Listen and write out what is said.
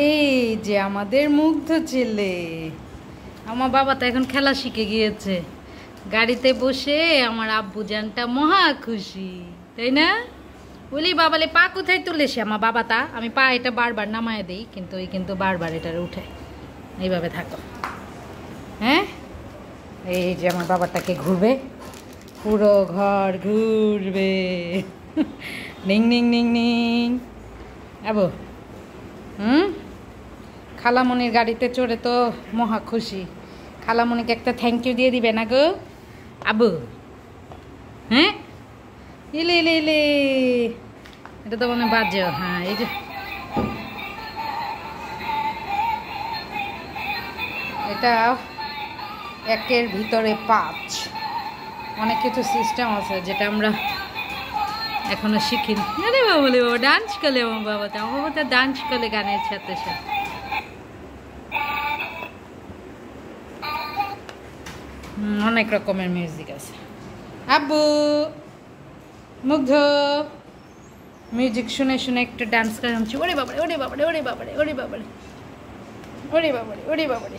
এই যে আমাদের মুগ্ধ ছেলে, আমার বাবা তো এখন খেলা শিখে গিয়েছে। গাড়িতে বসে আমার আব্বু জানটা মহা খুশি, তাই না? বলি বাবালে পা কোথায় তুলেছে আমার বাবাটা? আমি পা এটা বারবার নামায় দিই, কিন্তু ওই কিন্তু বারবার এটার উঠে। এইভাবে থাকো, হ্যাঁ। এই যে আমার বাবাটাকে ঘুরবে, পুরো ঘর ঘুরবে। নিং নিং নিং নিং। আবু খালামণির গাড়িতে চড়ে তো মহা খুশি। খালামণিকে একটা থ্যাংক ইউ দিয়ে দিবে না গো আবু? হ্যাঁ, ইলে ইলে ইলে, এটা তো মনে বাজে। হ্যাঁ, এই যে এটা 1-এর ভিতরে 5, অনেক কিছু সিস্টেম আছে যেটা আমরা এখনো শিখিনি। আরে বাবা বলে বাবা ডান্স করলে, আমার বাবা তো ডান্স করলে গানের সাথে সাথে। অনেক রকমের মিউজিক আছে। আব্বু মুগ্ধ মিউজিক শুনে শুনে একটু ডান্স করে। ওরে বাবারে, ওরে বাবারে, ওরে বাবারে, ওরে বাবারে, ওরে বাবারে, ওরে বাবারে।